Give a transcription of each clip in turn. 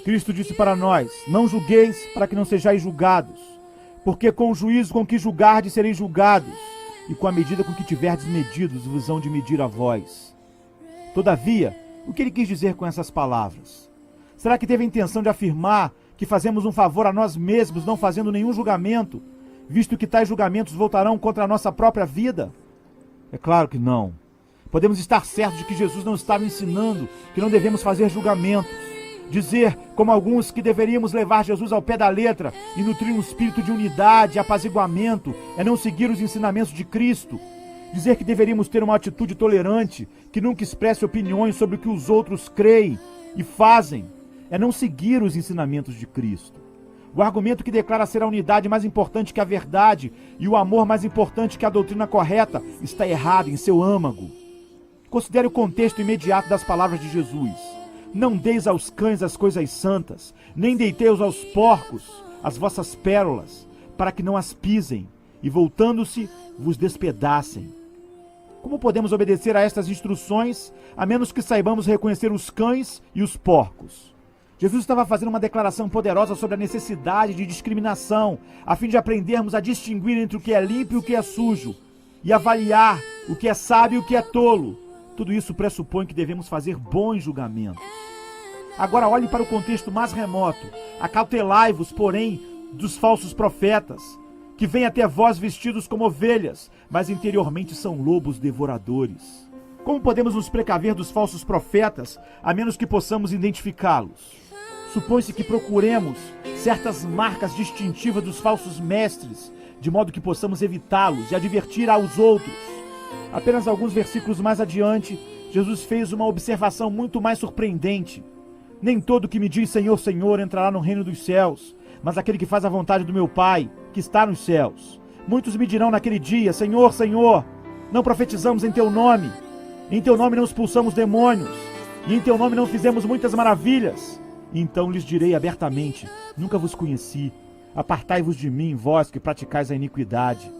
Cristo disse para nós: não julgueis para que não sejais julgados, porque com o juízo com que julgardes sereis julgados, e com a medida com que tiverdes medidos vos hão de medir a vós. Todavia, o que ele quis dizer com essas palavras? Será que teve a intenção de afirmar que fazemos um favor a nós mesmos não fazendo nenhum julgamento, visto que tais julgamentos voltarão contra a nossa própria vida? É claro que não. Podemos estar certos de que Jesus não estava ensinando que não devemos fazer julgamentos. Dizer, como alguns, que deveríamos levar Jesus ao pé da letra e nutrir um espírito de unidade e apaziguamento é não seguir os ensinamentos de Cristo. Dizer que deveríamos ter uma atitude tolerante, que nunca expresse opiniões sobre o que os outros creem e fazem, é não seguir os ensinamentos de Cristo. O argumento que declara ser a unidade mais importante que a verdade e o amor mais importante que a doutrina correta está errado em seu âmago. Considere o contexto imediato das palavras de Jesus. Não deis aos cães as coisas santas, nem deiteis aos porcos as vossas pérolas, para que não as pisem, e voltando-se, vos despedacem. Como podemos obedecer a estas instruções, a menos que saibamos reconhecer os cães e os porcos? Jesus estava fazendo uma declaração poderosa sobre a necessidade de discriminação, a fim de aprendermos a distinguir entre o que é limpo e o que é sujo, e avaliar o que é sábio e o que é tolo. Tudo isso pressupõe que devemos fazer bons julgamentos. Agora olhe para o contexto mais remoto. Acautelai-vos, porém, dos falsos profetas, que vêm até vós vestidos como ovelhas, mas interiormente são lobos devoradores. Como podemos nos precaver dos falsos profetas, a menos que possamos identificá-los? Supõe-se que procuremos certas marcas distintivas dos falsos mestres, de modo que possamos evitá-los e advertir aos outros. Apenas alguns versículos mais adiante, Jesus fez uma observação muito mais surpreendente. Nem todo que me diz Senhor, Senhor entrará no reino dos céus, mas aquele que faz a vontade do meu Pai, que está nos céus. Muitos me dirão naquele dia: Senhor, Senhor, não profetizamos em teu nome, em teu nome não expulsamos demônios, e em teu nome não fizemos muitas maravilhas. E então lhes direi abertamente: nunca vos conheci, apartai-vos de mim, vós que praticais a iniquidade.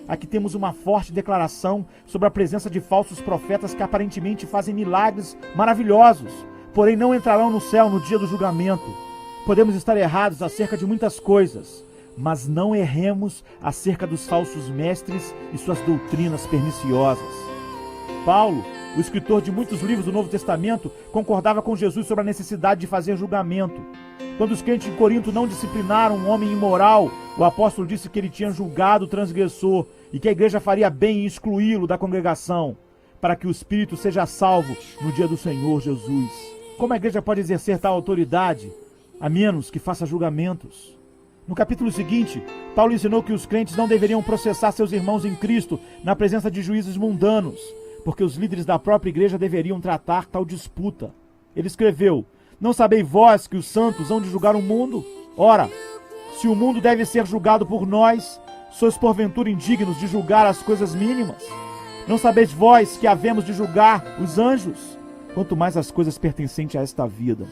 Aqui temos uma forte declaração sobre a presença de falsos profetas que aparentemente fazem milagres maravilhosos, porém não entrarão no céu no dia do julgamento. Podemos estar errados acerca de muitas coisas, mas não erremos acerca dos falsos mestres e suas doutrinas perniciosas. Paulo, o escritor de muitos livros do Novo Testamento, concordava com Jesus sobre a necessidade de fazer julgamento. Quando os crentes em Corinto não disciplinaram um homem imoral, o apóstolo disse que ele tinha julgado o transgressor e que a igreja faria bem em excluí-lo da congregação, para que o espírito seja salvo no dia do Senhor Jesus. Como a igreja pode exercer tal autoridade, a menos que faça julgamentos? No capítulo seguinte, Paulo ensinou que os crentes não deveriam processar seus irmãos em Cristo na presença de juízes mundanos, porque os líderes da própria igreja deveriam tratar tal disputa. Ele escreveu: não sabeis vós que os santos hão de julgar o mundo? Ora, se o mundo deve ser julgado por nós, sois porventura indignos de julgar as coisas mínimas? Não sabeis vós que havemos de julgar os anjos? Quanto mais as coisas pertencentes a esta vida.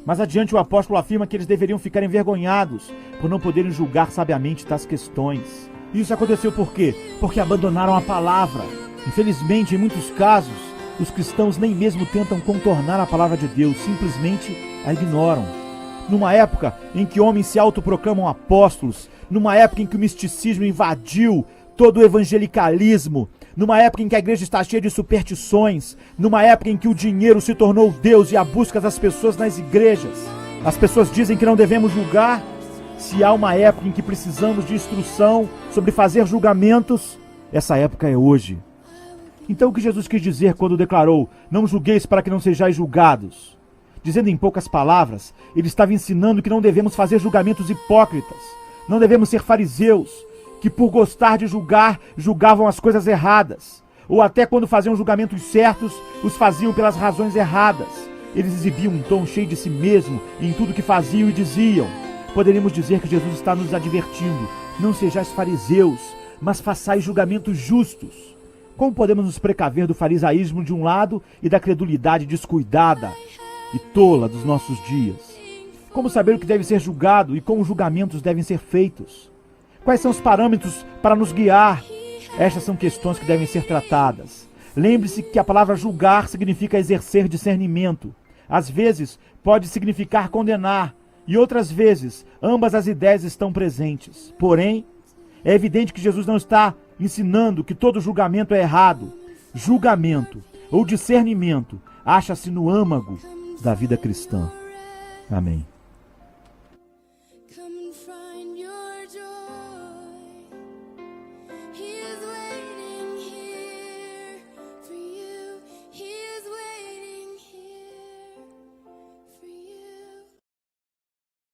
Mais adiante o apóstolo afirma que eles deveriam ficar envergonhados por não poderem julgar sabiamente tais questões. E isso aconteceu por quê? Porque abandonaram a palavra. Infelizmente, em muitos casos, os cristãos nem mesmo tentam contornar a palavra de Deus, simplesmente a ignoram. Numa época em que homens se autoproclamam apóstolos, numa época em que o misticismo invadiu todo o evangelicalismo, numa época em que a igreja está cheia de superstições, numa época em que o dinheiro se tornou Deus e a busca das pessoas nas igrejas, as pessoas dizem que não devemos julgar. Se há uma época em que precisamos de instrução sobre fazer julgamentos, essa época é hoje. Então o que Jesus quis dizer quando declarou: não julgueis para que não sejais julgados? Dizendo em poucas palavras, ele estava ensinando que não devemos fazer julgamentos hipócritas, não devemos ser fariseus, que por gostar de julgar, julgavam as coisas erradas, ou até quando faziam julgamentos certos, os faziam pelas razões erradas. Eles exibiam um tom cheio de si mesmo em tudo que faziam e diziam. Poderíamos dizer que Jesus está nos advertindo: não sejais fariseus, mas façais julgamentos justos. Como podemos nos precaver do farisaísmo de um lado e da credulidade descuidada e tola dos nossos dias? Como saber o que deve ser julgado e como julgamentos devem ser feitos? Quais são os parâmetros para nos guiar? Estas são questões que devem ser tratadas. Lembre-se que a palavra julgar significa exercer discernimento. às vezes pode significar condenar, e outras vezes ambas as ideias estão presentes. Porém, é evidente que Jesus não está ensinando que todo julgamento é errado. Julgamento ou discernimento acha-se no âmago da vida cristã. Amém.